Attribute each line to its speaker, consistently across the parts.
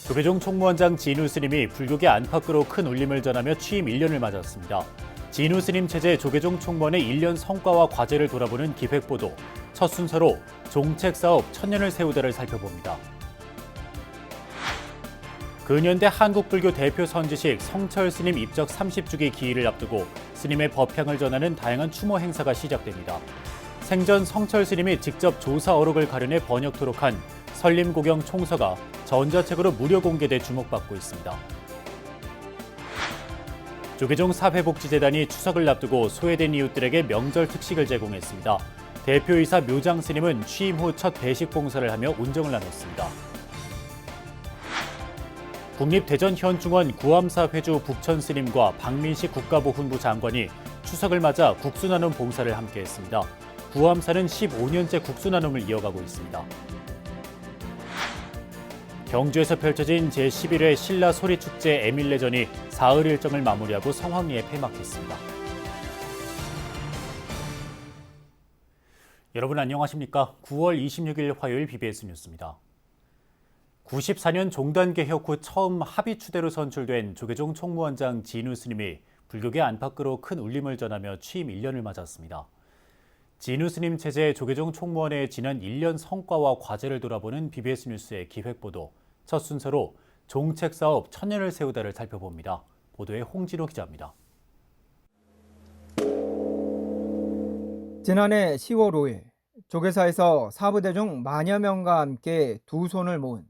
Speaker 1: 조계종 총무원장 진우 스님이 불교계 안팎으로 큰 울림을 전하며 취임 1년을 맞았습니다. 진우 스님 체제 조계종 총무원의 1년 성과와 과제를 돌아보는 기획보도, 첫 순서로 종책사업 천년을 세우다를 살펴봅니다. 근현대 한국불교 대표 선지식 성철 스님 입적 30주기 기일을 앞두고 스님의 법향을 전하는 다양한 추모 행사가 시작됩니다. 생전 성철 스님이 직접 조사 어록을 가려내 번역 토록한 설림고경 총서가 전자책으로 무료 공개돼 주목받고 있습니다. 조계종 사회복지재단이 추석을 앞두고 소외된 이웃들에게 명절 특식을 제공했습니다. 대표이사 묘장 스님은 취임 후 첫 배식 봉사를 하며 온정을 나눴습니다. 국립대전현중원 구암사 회주 북천 스님과 박민식 국가보훈부 장관이 추석을 맞아 국수 나눔 봉사를 함께했습니다. 구암사는 15년째 국수 나눔을 이어가고 있습니다. 경주에서 펼쳐진 제11회 신라 소리축제 에밀레전이 사흘 일정을 마무리하고 성황리에 폐막했습니다. 여러분 안녕하십니까? 9월 26일 화요일 BBS 뉴스입니다. 94년 종단 개혁 후 처음 합의 추대로 선출된 조계종 총무원장 진우 스님이 불교계 안팎으로 큰 울림을 전하며 취임 1년을 맞았습니다. 진우 스님 체제 조계종 총무원의 지난 1년 성과와 과제를 돌아보는 BBS 뉴스의 기획보도, 첫 순서로 종책사업 천년을 세우다를 살펴봅니다. 보도에 홍진호 기자입니다.
Speaker 2: 지난해 10월 5일 조계사에서 사부대중 만여 명과 함께 두 손을 모은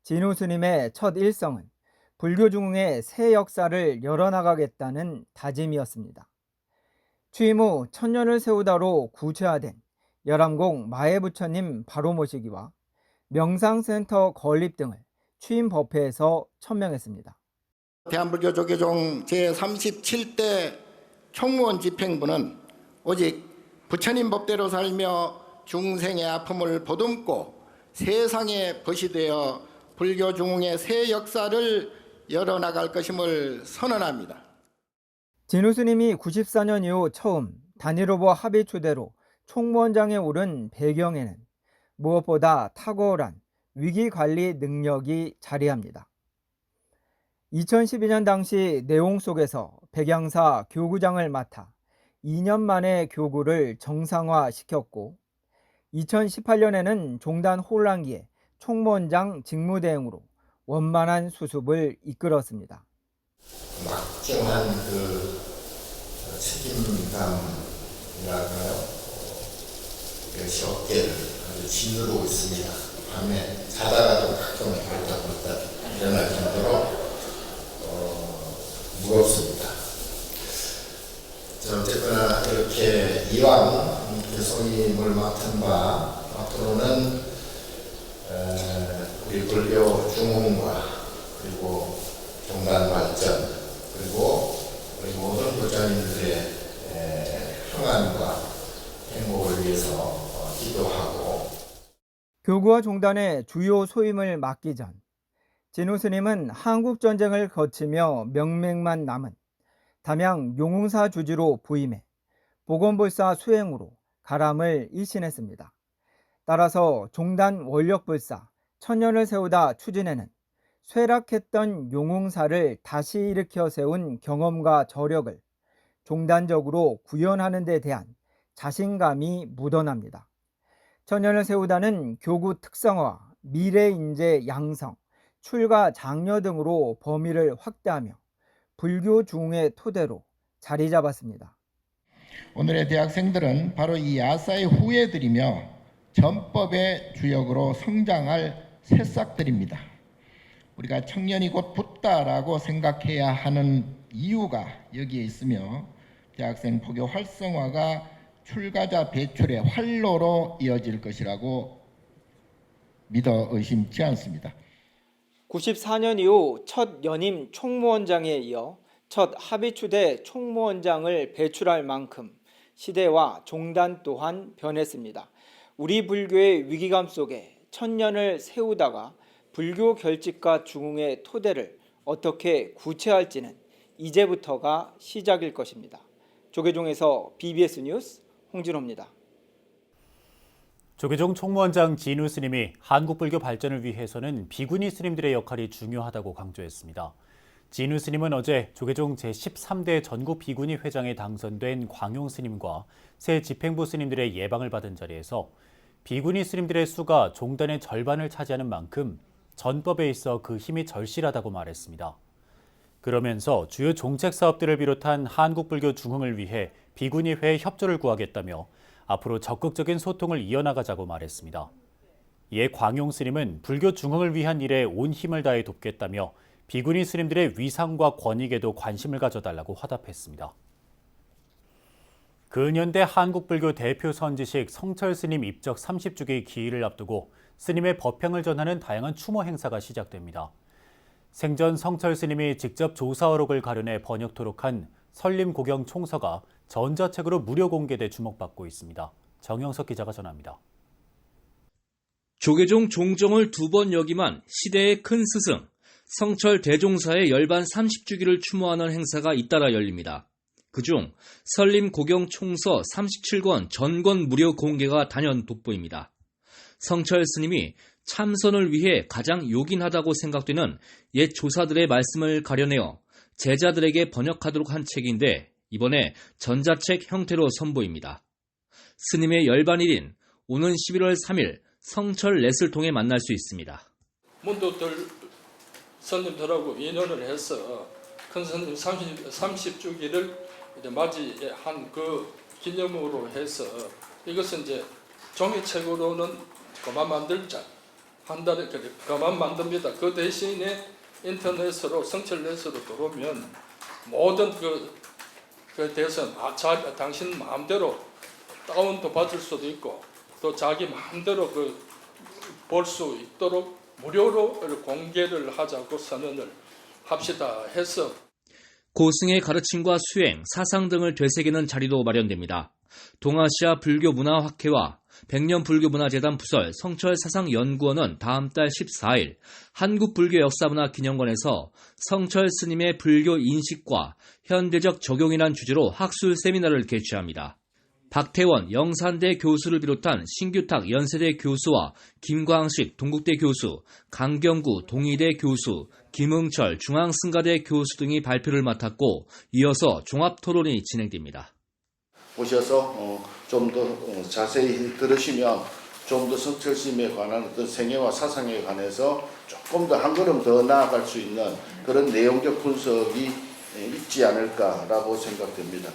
Speaker 2: 진우 스님의 첫 일성은 불교 중흥의 새 역사를 열어나가겠다는 다짐이었습니다. 취임 후 천년을 세우다로 구체화된 열암공 마애부처님 바로 모시기와 명상센터 건립 등을 취임 법회에서 천명했습니다.
Speaker 3: 대한불교 조계종 제37대 총무원 집행부는 오직 부처님 법대로 살며 중생의 아픔을 보듬고 세상에 벗이 되어 불교 중흥의 새 역사를 열어나갈 것임을 선언합니다.
Speaker 2: 진우 스님이 94년 이후 처음 단일후보 합의 추대로 총무원장에 오른 배경에는 무엇보다 탁월한 위기관리 능력이 자리합니다. 2012년 당시 내용 속에서 백양사 교구장을 맡아 2년 만에 교구를 정상화시켰고 2018년에는 종단 혼란기에 총무원장 직무대행으로 원만한 수습을 이끌었습니다.
Speaker 3: 막중한 책임감이랄까요? 이것이 어깨를 아주 짓누르고 있습니다. 밤에 자다가도 가끔 벌떡벌떡 일어날 정도로 무겁습니다. 어쨌거나 이렇게 이왕 교수님을 맡은 바 앞으로는 우리 불교 중흥과 그리고 종단 발전 그리고 우리 모든 부처님들의 평안과 행복을 위해서 기도하고
Speaker 2: 교구와 종단의 주요 소임을 맡기 전 진우 스님은 한국전쟁을 거치며 명맥만 남은 담양 용흥사 주지로 부임해 보건불사 수행으로 가람을 일신했습니다. 따라서 종단 원력불사 천년을 세우다 추진에는 쇠락했던 용흥사를 다시 일으켜 세운 경험과 저력을 종단적으로 구현하는 데 대한 자신감이 묻어납니다. 천년을 세우다는 교구 특성화, 미래인재 양성, 출가 장려 등으로 범위를 확대하며 불교 중흥의 토대로 자리 잡았습니다.
Speaker 4: 오늘의 대학생들은 바로 이 야사의 후예들이며 전법의 주역으로 성장할 새싹들입니다. 우리가 청년이 곧 붙다라고 생각해야 하는 이유가 여기에 있으며 대학생 포교 활성화가 출가자 배출의 활로로 이어질 것이라고 믿어 의심치 않습니다.
Speaker 2: 94년 이후 첫 연임 총무원장에 이어 첫 합의추대 총무원장을 배출할 만큼 시대와 종단 또한 변했습니다. 우리 불교의 위기감 속에 천년을 세우다가 불교 결집과 중흥의 토대를 어떻게 구체할지는 이제부터가 시작일 것입니다. 조계종에서 BBS 뉴스 홍진호입니다.
Speaker 1: 조계종 총무원장 진우 스님이 한국불교 발전을 위해서는 비구니 스님들의 역할이 중요하다고 강조했습니다. 진우 스님은 어제 조계종 제13대 전국 비구니 회장에 당선된 광용 스님과 새 집행부 스님들의 예방을 받은 자리에서 비구니 스님들의 수가 종단의 절반을 차지하는 만큼 전법에 있어 그 힘이 절실하다고 말했습니다. 그러면서 주요 정책 사업들을 비롯한 한국불교 중흥을 위해 비구니회의 협조를 구하겠다며 앞으로 적극적인 소통을 이어나가자고 말했습니다. 이에 광용 스님은 불교 중흥을 위한 일에 온 힘을 다해 돕겠다며 비구니 스님들의 위상과 권익에도 관심을 가져달라고 화답했습니다. 근현대 한국불교 대표 선지식 성철 스님 입적 30주기 기일을 앞두고 스님의 법향을 전하는 다양한 추모 행사가 시작됩니다. 생전 성철 스님이 직접 조사어록을 가려내 번역토록 한 설림고경 총서가 전자책으로 무료 공개돼 주목받고 있습니다. 정영석 기자가 전합니다.
Speaker 5: 조계종 종정을 2번 역임한 시대의 큰 스승, 성철 대종사의 열반 30주기를 추모하는 행사가 잇따라 열립니다. 그중 설림고경 총서 37권 전권 무료 공개가 단연 돋보입니다. 성철 스님이 참선을 위해 가장 요긴하다고 생각되는 옛 조사들의 말씀을 가려내어 제자들에게 번역하도록 한 책인데 이번에 전자책 형태로 선보입니다. 스님의 열반일인 오는 11월 3일 성철 렛을 통해 만날 수 있습니다.
Speaker 6: 문도들 스님들하고 인연을 해서 큰 스님 30주기를 맞이한 그 기념으로 해서 이것은 이제 종이책으로는 그만 만들자 한 달에 그만 만듭니다. 그 대신에 인터넷으로 성철넷으로 들어오면 모든 그 대선 당신 마음대로 다운도 받을 수도 있고 또 자기 마음대로 볼 수 있도록 무료로 공개를 하자고 선언을 합시다 해서
Speaker 5: 고승의 가르침과 수행, 사상 등을 되새기는 자리도 마련됩니다. 동아시아 불교문화학회와 백년불교문화재단 부설 성철사상연구원은 다음 달 14일 한국불교역사문화기념관에서 성철 스님의 불교 인식과 현대적 적용이란 주제로 학술 세미나를 개최합니다. 박태원 영산대 교수를 비롯한 신규탁 연세대 교수와 김광식 동국대 교수, 강경구 동의대 교수, 김응철 중앙승가대 교수 등이 발표를 맡았고 이어서 종합토론이 진행됩니다.
Speaker 7: 오셔서 좀 더 자세히 들으시면 좀 더 성철 스님에 관한 어떤 생애와 사상에 관해서 조금 더 한 걸음 더 나아갈 수 있는 그런 내용적 분석이 있지 않을까라고 생각됩니다.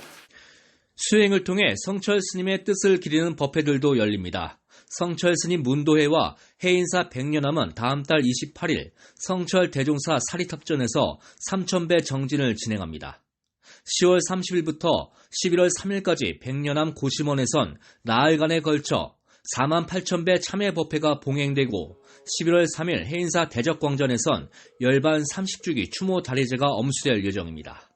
Speaker 5: 수행을 통해 성철 스님의 뜻을 기리는 법회들도 열립니다. 성철 스님 문도회와 해인사 백년암은 다음 달 28일 성철 대종사 사리탑전에서 3000배 정진을 진행합니다. 10월 30일부터 11월 3일까지 백년암 고심원에선 나흘간에 걸쳐 48,000배 참회 법회가 봉행되고 11월 3일 해인사 대적광전에선 열반 30주기 추모 다리제가 엄수될 예정입니다.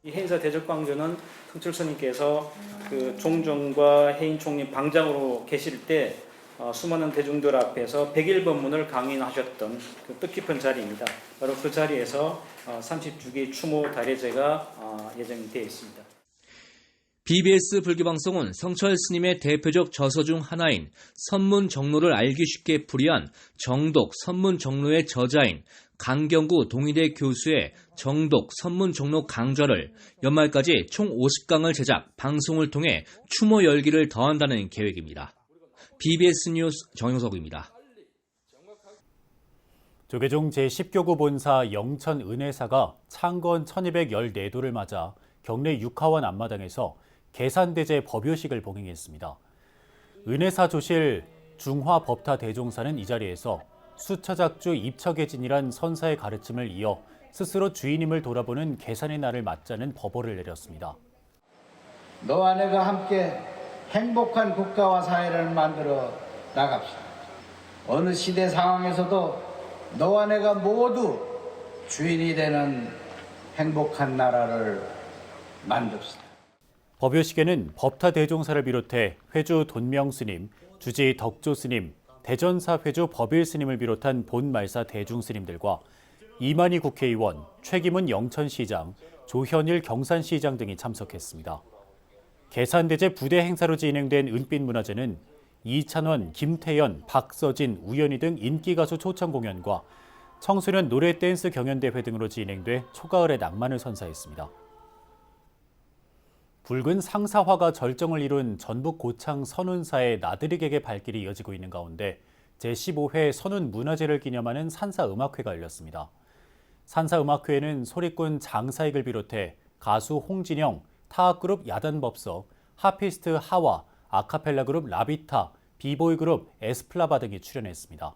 Speaker 8: 이 해인사 대적광전은 성철 스님께서 그 종정과 해인 총림 방장으로 계실 때 수많은 대중들 앞에서 101법문을 강인하셨던 그 뜻깊은 자리입니다. 바로 그 자리에서 30주기 추모 다례제가 예정이 되어 있습니다.
Speaker 5: BBS 불교방송은 성철 스님의 대표적 저서 중 하나인 선문정로를 알기 쉽게 풀이한 정독 선문정로의 저자인 강경구 동의대 교수의 정독 선문정로 강좌를 연말까지 총 50강을 제작, 방송을 통해 추모 열기를 더한다는 계획입니다. BBS 뉴스 정영석입니다.
Speaker 1: 조계종 제10교구 본사 영천 은혜사가 창건 1214도를 맞아 경내 육하원 앞마당에서 계산대제 법요식을 봉행했습니다. 은혜사 조실 중화법타 대종사는 이 자리에서 수처작주 입처계진이란 선사의 가르침을 이어 스스로 주인임을 돌아보는 계산의 날을 맞자는 법호를 내렸습니다.
Speaker 9: 너와 내가 함께 행복한 국가와 사회를 만들어 나갑시다. 어느 시대 상황에서도 너와 내가 모두 주인이 되는 행복한 나라를 만듭시다.
Speaker 1: 법요식에는 법타 대종사를 비롯해 회주 돈명스님, 주지 덕조스님, 대전사 회주 법일스님을 비롯한 본말사 대중스님들과 이만희 국회의원, 최기문 영천시장, 조현일 경산시장 등이 참석했습니다. 계산대제 부대 행사로 진행된 은빛문화제는 이찬원, 김태연, 박서진, 우연희 등 인기가수 초청 공연과 청소년 노래 댄스 경연대회 등으로 진행돼 초가을의 낭만을 선사했습니다. 붉은 상사화가 절정을 이룬 전북 고창 선운사의 나들이 객의 발길이 이어지고 있는 가운데 제15회 선운문화제를 기념하는 산사음악회가 열렸습니다. 산사음악회에는 소리꾼 장사익을 비롯해 가수 홍진영, 타악그룹 야단법석, 하피스트 하와, 아카펠라 그룹 라비타, 비보이 그룹 에스플라바 등이 출연했습니다.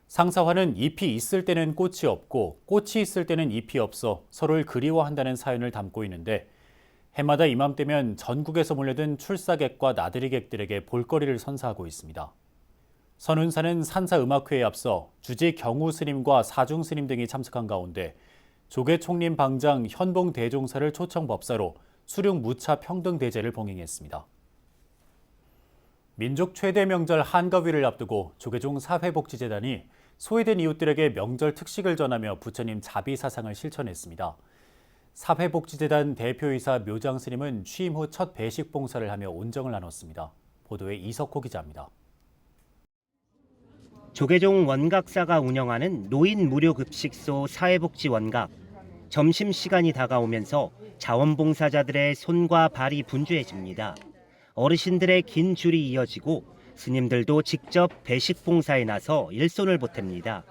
Speaker 1: 상사화는 잎이 있을 때는 꽃이 없고 꽃이 있을 때는 잎이 없어 서로를 그리워한다는 사연을 담고 있는데 해마다 이맘때면 전국에서 몰려든 출사객과 나들이객들에게 볼거리를 선사하고 있습니다. 선운사는 산사음악회에 앞서 주지 경우 스님과 사중 스님 등이 참석한 가운데 조계 총림 방장 현봉 대종사를 초청 법사로 수령 무차 평등 대제를 봉행했습니다. 민족 최대 명절 한가위를 앞두고 조계종 사회복지재단이 소외된 이웃들에게 명절 특식을 전하며 부처님 자비 사상을 실천했습니다. 사회복지재단 대표이사 묘장 스님은 취임 후 첫 배식 봉사를 하며 온정을 나눴습니다. 보도에 이석호 기자입니다.
Speaker 10: 조계종 원각사가 운영하는 노인 무료 급식소 사회복지 원각. 점심시간이 다가오면서 자원봉사자들의 손과 발이 분주해집니다. 어르신들의 긴 줄이 이어지고 스님들도 직접 배식 봉사에 나서 일손을 보탭니다.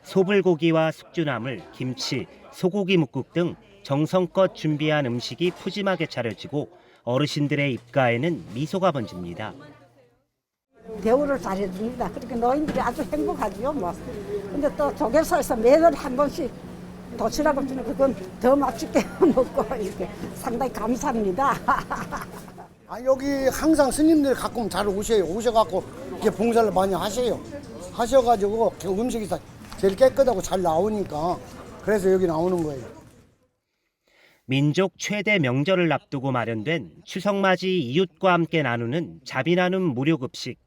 Speaker 10: 소불고기와 숙주나물, 김치, 소고기 묵국 등 정성껏 준비한 음식이 푸짐하게 차려지고 어르신들의 입가에는 미소가 번집니다.
Speaker 11: 대우를 잘해줍니다. 그렇게 노인들이 아주 행복하죠. 뭐. 근데 또 조계소에서 매달 한 번씩 도시락을 주는 그건 더 맛있게 먹고 이렇게 상당히 감사합니다.
Speaker 12: 여기 항상 스님들이 가끔 잘 오셔요. 오셔갖고 이렇게 봉사를 많이 하셔요. 하셔가지고 음식이 제일 깨끗하고 잘 나오니까 그래서 여기 나오는 거예요.
Speaker 10: 민족 최대 명절을 앞두고 마련된 추석맞이 이웃과 함께 나누는 자비 나눔 무료 급식.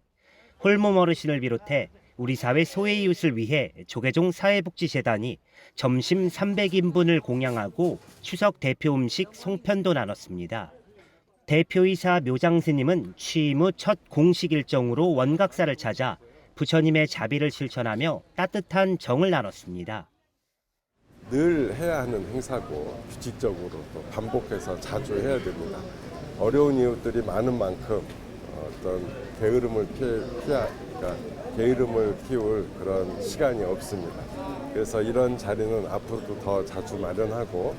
Speaker 10: 홀몸 어르신을 비롯해 우리 사회 소외 이웃을 위해 조계종 사회복지재단이 점심 300인분을 공양하고 추석 대표 음식 송편도 나눴습니다. 대표이사 묘장 스님은 취임 후 첫 공식 일정으로 원각사를 찾아 부처님의 자비를 실천하며 따뜻한 정을 나눴습니다.
Speaker 13: 늘 해야 하는 행사고 규칙적으로 또 반복해서 자주 해야 됩니다. 어려운 이웃들이 많은 만큼 어떤 게으름을 피울 그런 시간이 없습니다. 그래서 이런 자리는 앞으로도 더 자주 마련하고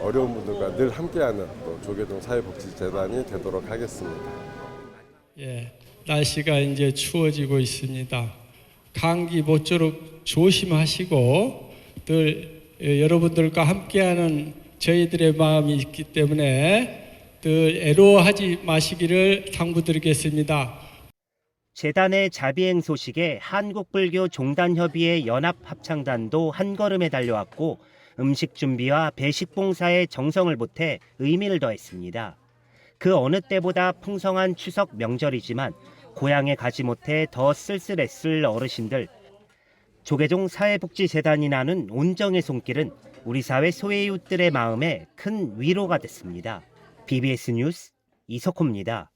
Speaker 13: 어려운 분들과 늘 함께하는 또 조계종 사회복지재단이 되도록 하겠습니다.
Speaker 6: 날씨가 이제 추워지고 있습니다. 감기 모쪼록 조심하시고 늘 여러분들과 함께하는 저희들의 마음이 있기 때문에 늘 애로워하지 마시기를 당부드리겠습니다.
Speaker 10: 재단의 자비행 소식에 한국불교 종단협의회 연합합창단도 한걸음에 달려왔고 음식 준비와 배식 봉사에 정성을 보태 의미를 더했습니다. 그 어느 때보다 풍성한 추석 명절이지만 고향에 가지 못해 더 쓸쓸했을 어르신들. 조계종 사회복지재단이 나눈 온정의 손길은 우리 사회 소외 이웃들의 마음에 큰 위로가 됐습니다. BBS 뉴스 이석호입니다.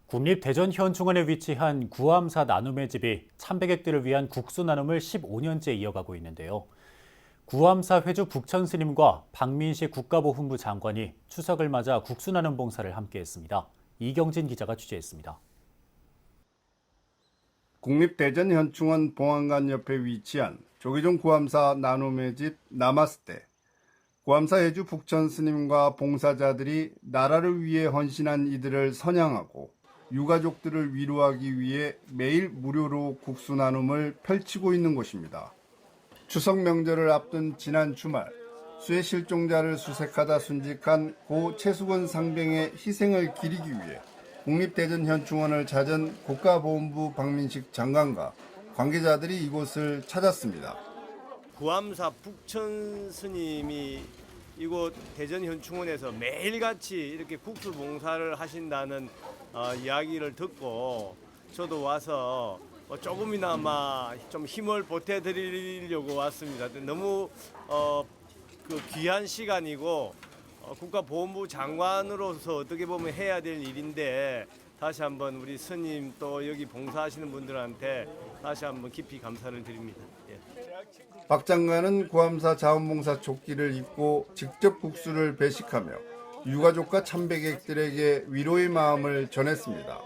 Speaker 1: 국립대전현충원에 위치한 구암사 나눔의 집이 참배객들을 위한 국수 나눔을 15년째 이어가고 있는데요. 구암사 회주 북천스님과 박민식 국가보훈부 장관이 추석을 맞아 국수 나눔 봉사를 함께했습니다. 이경진 기자가 취재했습니다.
Speaker 14: 국립대전현충원 봉안관 옆에 위치한 조계종 구암사 나눔의 집 나마스테. 구암사 회주 북천스님과 봉사자들이 나라를 위해 헌신한 이들을 선양하고 유가족들을 위로하기 위해 매일 무료로 국수 나눔을 펼치고 있는 곳입니다. 추석 명절을 앞둔 지난 주말 수해 실종자를 수색하다 순직한 고 최수건 상병의 희생을 기리기 위해 국립대전현충원을 찾은 국가보훈부 박민식 장관과 관계자들이 이곳을 찾았습니다.
Speaker 15: 구암사 북천 스님이 이곳 대전현충원에서 매일같이 이렇게 국수 봉사를 하신다는 이야기를 듣고 저도 와서 조금이나마 좀 힘을 보태드리려고 왔습니다. 너무 그 귀한 시간이고 국가보훈부 장관으로서 어떻게 보면 해야 될 일인데 다시 한번 우리 스님 또 여기 봉사하시는 분들한테 다시 한번 깊이 감사를 드립니다. 예.
Speaker 14: 박 장관은 구암사 자원봉사 조끼를 입고 직접 국수를 배식하며 유가족과 참배객들에게 위로의 마음을 전했습니다.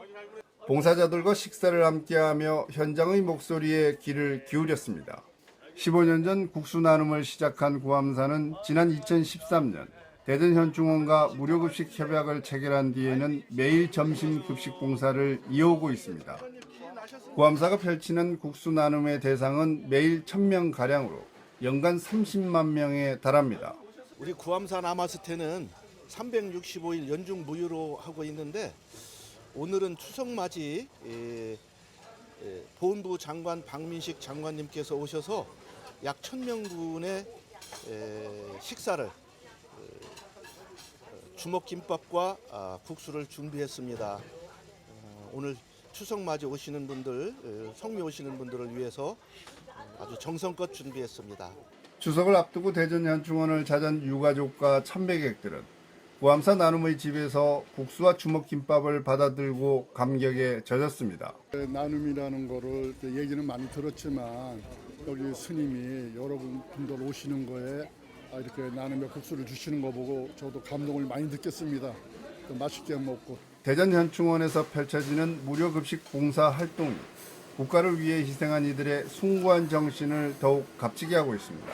Speaker 14: 봉사자들과 식사를 함께하며 현장의 목소리에 귀를 기울였습니다. 15년 전 국수 나눔을 시작한 구암사는 지난 2013년 대전현충원과 무료급식 협약을 체결한 뒤에는 매일 점심 급식 봉사를 이어오고 있습니다. 구암사가 펼치는 국수 나눔의 대상은 매일 1000명가량으로 연간 30만 명에 달합니다.
Speaker 16: 우리 구암사 나마스테는 365일 연중 무휴로 하고 있는데 오늘은 추석맞이 보훈부 장관 박민식 장관님께서 오셔서 약 1000명분의 식사를 주먹김밥과 국수를 준비했습니다. 오늘 추석맞이 오시는 분들, 성묘 오시는 분들을 위해서 아주 정성껏 준비했습니다.
Speaker 14: 추석을 앞두고 대전현충원을 찾은 유가족과 참배객들은 구암사 나눔의 집에서 국수와 주먹김밥을 받아들고 감격에 젖었습니다.
Speaker 17: 나눔이라는 거를 얘기는 많이 들었지만 여기 스님이 여러분들 오시는 거에 이렇게 나눔의 국수를 주시는 거 보고 저도 감동을 많이 느꼈습니다. 맛있게 먹고. 대전현충원에서 펼쳐지는 무료급식 봉사 활동이 국가를 위해 희생한 이들의 숭고한 정신을 더욱 값지게 하고 있습니다.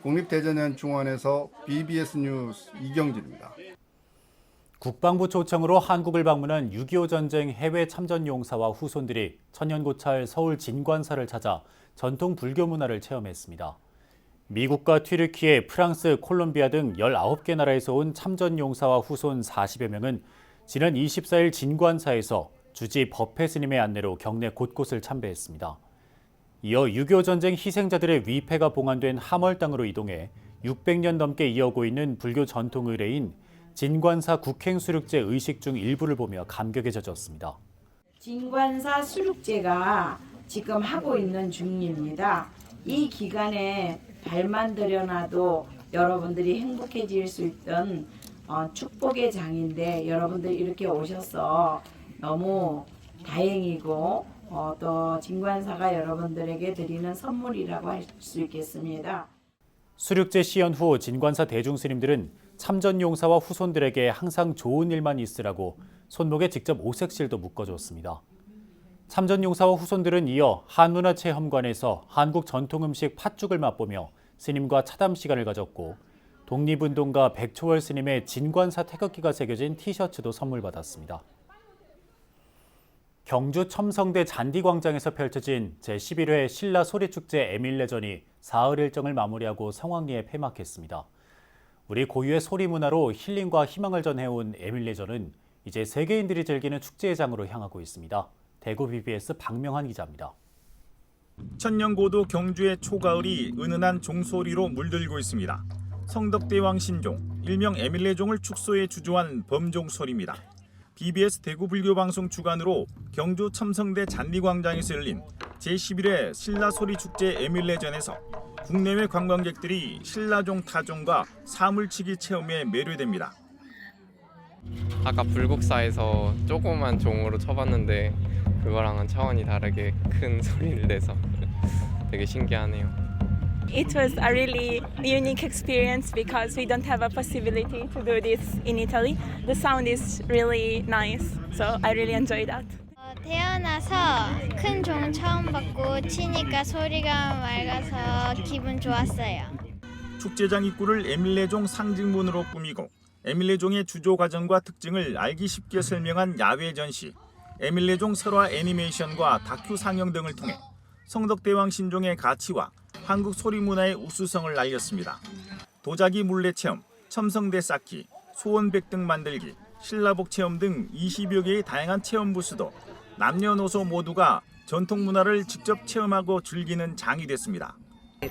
Speaker 17: 국립대전현충원에서 BBS 뉴스 이경진입니다.
Speaker 1: 국방부 초청으로 한국을 방문한 6.25 전쟁 해외 참전 용사와 후손들이 천년고찰 서울 진관사를 찾아 전통 불교 문화를 체험했습니다. 미국과 튀르키예, 프랑스, 콜롬비아 등 19개 나라에서 온 참전 용사와 후손 40여 명은 지난 24일 진관사에서 주지 법회 스님의 안내로 경내 곳곳을 참배했습니다. 이어 6.25 전쟁 희생자들의 위패가 봉안된 함월당으로 이동해 600년 넘게 이어오고 있는 불교 전통 의례인 진관사 국행수륙제 의식 중 일부를 보며 감격에 젖었습니다.
Speaker 18: 진관사 수륙제가 지금 하고 있는 중입니다. 이 기간에 발만 들여놔도 여러분들이 행복해질 수 있던 축복의 장인데 여러분들이 이렇게 오셔서 너무 다행이고 또 진관사가 여러분들에게 드리는 선물이라고 할 수 있겠습니다.
Speaker 1: 수륙제 시연 후 진관사 대중스님들은 참전 용사와 후손들에게 항상 좋은 일만 있으라고 손목에 직접 오색실도 묶어줬습니다. 참전 용사와 후손들은 이어 한문화체험관에서 한국 전통 음식 팥죽을 맛보며 스님과 차담 시간을 가졌고 독립운동가 백초월 스님의 진관사 태극기가 새겨진 티셔츠도 선물 받았습니다. 경주 첨성대 잔디광장에서 펼쳐진 제11회 신라 소리축제 에밀레전이 사흘 일정을 마무리하고 성황리에 폐막했습니다. 우리 고유의 소리 문화로 힐링과 희망을 전해온 에밀레전은 이제 세계인들이 즐기는 축제의 장으로 향하고 있습니다. 대구 BBS 박명환 기자입니다.
Speaker 19: 천년고도 경주의 초가을이 은은한 종소리로 물들고 있습니다. 성덕대왕 신종, 일명 에밀레종을 축소해 주조한 범종소리입니다. BBS 대구 불교방송 주관으로 경주 첨성대 잔디광장에서 열린 제11회 신라소리축제 에밀레전에서 국내외 관광객들이 신라종 타종과 사물치기 체험에 매료됩니다.
Speaker 20: 아까 불국사에서 조그만 종으로 쳐봤는데 그거랑은 차원이 다르게 큰 소리를 내서 되게 신기하네요.
Speaker 21: It was a really unique experience because we don't have a possibility to do this in Italy. The sound is really nice, so I really enjoyed that.
Speaker 22: 태어나서 큰 종 처음 받고 치니까 소리가 맑아서 기분 좋았어요.
Speaker 19: 축제장 입구를 에밀레종 상징문으로 꾸미고 에밀레종의 주조 과정과 특징을 알기 쉽게 설명한 야외 전시, 에밀레종 설화 애니메이션과 다큐 상영 등을 통해 성덕대왕 신종의 가치와 한국 소리 문화의 우수성을 알렸습니다. 도자기 물레 체험, 첨성대 쌓기, 소원백 등 만들기, 신라복 체험 등 20여 개의 다양한 체험 부스도 남녀노소 모두가 전통 문화를 직접 체험하고 즐기는 장이 됐습니다.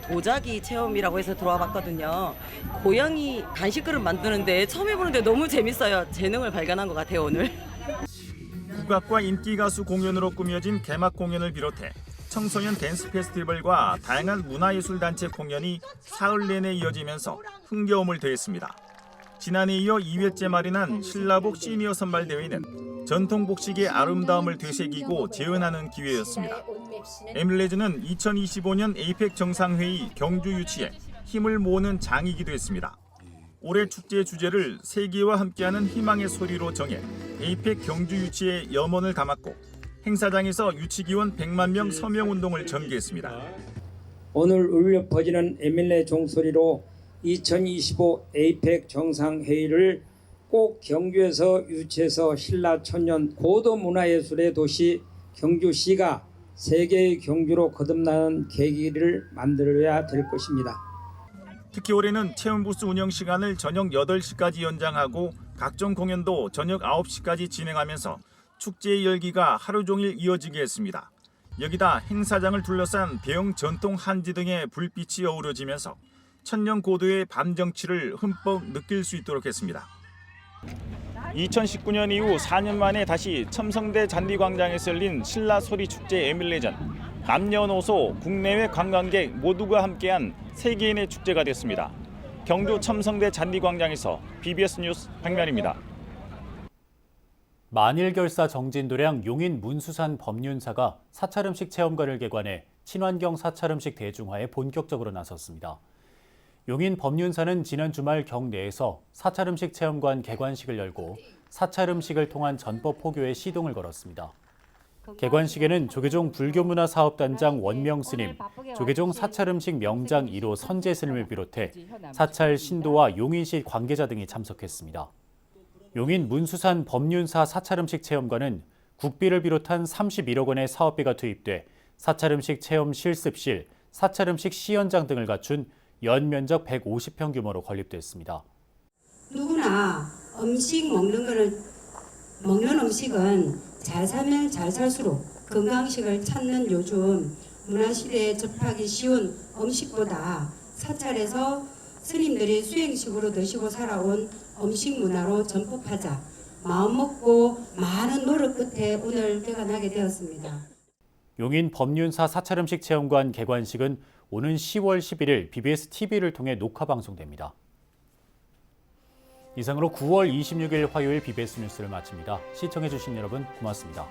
Speaker 23: 도자기 체험이라고 해서 들어와 봤거든요. 고양이 간식 그릇 만드는데 처음 해보는데 너무 재밌어요. 재능을 발견한 것 같아요, 오늘.
Speaker 19: 국악과 인기 가수 공연으로 꾸며진 개막 공연을 비롯해 청소년 댄스 페스티벌과 다양한 문화예술단체 공연이 사흘 내내 이어지면서 흥겨움을 더했습니다. 지난해 이어 2회째 마련한 신라복 시니어 선발대회는 전통 복식의 아름다움을 되새기고 재현하는 기회였습니다. 에밀레전은 2025년 에이펙 정상회의 경주 유치에 힘을 모으는 장이기도 했습니다. 올해 축제 주제를 세계와 함께하는 희망의 소리로 정해 에이펙 경주 유치에 염원을 담았고 행사장에서 유치기원 100만 명 서명운동을 전개했습니다.
Speaker 2: 오늘 울려 퍼지는 에밀레 종소리로 2025 에이펙 정상회의를 꼭 경주에서 유치해서 신라천년 고도 문화예술의 도시 경주시가 세계의 경주로 거듭나는 계기를 만들어야 될 것입니다.
Speaker 19: 특히 올해는 체험부스 운영 시간을 저녁 8시까지 연장하고 각종 공연도 저녁 9시까지 진행하면서 축제의 열기가 하루 종일 이어지게 했습니다. 여기다 행사장을 둘러싼 대형 전통 한지 등의 불빛이 어우러지면서 천년 고도의 밤 정취를 흠뻑 느낄 수 있도록 했습니다. 2019년 이후 4년 만에 다시 첨성대 잔디광장에서 열린 신라소리축제 에밀레전. 남녀노소, 국내외 관광객 모두가 함께한 세계인의 축제가 됐습니다. 경주 첨성대 잔디광장에서 BBS 뉴스 박면입니다.
Speaker 1: 만일결사 정진도량 용인 문수산 법륜사가 사찰음식 체험관을 개관해 친환경 사찰음식 대중화에 본격적으로 나섰습니다. 용인 법륜사는 지난 주말 경내에서 사찰음식 체험관 개관식을 열고 사찰음식을 통한 전법 포교에 시동을 걸었습니다. 개관식에는 조계종 불교문화사업단장 원명 스님, 조계종 사찰음식 명장 1호 선재 스님을 비롯해 사찰 신도와 용인시 관계자 등이 참석했습니다. 용인 문수산 법륜사 사찰음식 체험관은 국비를 비롯한 31억 원의 사업비가 투입돼 사찰음식 체험 실습실, 사찰음식 시연장 등을 갖춘 연면적 150평 규모로 건립됐습니다.
Speaker 3: 누구나 음식 먹는 음식은 잘 살면 잘 살수록 건강식을 찾는 요즘 문화시대에 접하기 쉬운 음식보다 사찰에서 스님들이 수행식으로 드시고 살아온 음식 문화로 전법하자 마음먹고 많은 노력 끝에 오늘 개관하게 되었습니다.
Speaker 1: 용인 법륜사 사찰음식 체험관 개관식은 오는 10월 11일 BBS TV를 통해 녹화 방송됩니다. 이상으로 9월 26일 화요일 BBS 뉴스를 마칩니다. 시청해주신 여러분 고맙습니다.